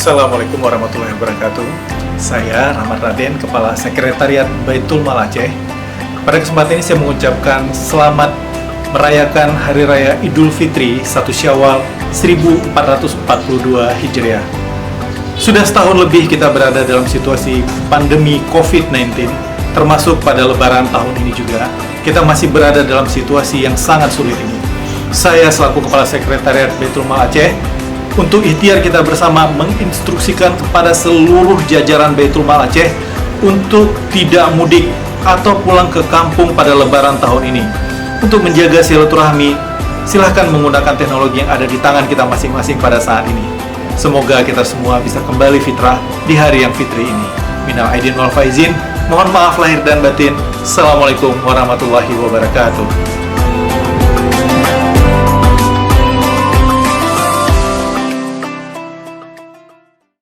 Assalamualaikum warahmatullahi wabarakatuh. Saya Rahmat Raden, Kepala Sekretariat Baitul Mal Aceh. Pada kesempatan ini saya mengucapkan selamat merayakan Hari Raya Idul Fitri 1 Syawal 1442 Hijriah. Sudah setahun lebih kita berada dalam situasi pandemi COVID-19, termasuk pada Lebaran tahun ini juga. Kita masih berada dalam situasi yang sangat sulit ini. Saya selaku Kepala Sekretariat Baitul Mal Aceh, untuk ikhtiar kita bersama menginstruksikan kepada seluruh jajaran Baitul Mal Aceh untuk tidak mudik atau pulang ke kampung pada Lebaran tahun ini. Untuk menjaga silaturahmi, silahkan menggunakan teknologi yang ada di tangan kita masing-masing pada saat ini. Semoga kita semua bisa kembali fitrah di hari yang fitri ini. Minal aidin wal faizin, mohon maaf lahir dan batin. Assalamualaikum warahmatullahi wabarakatuh.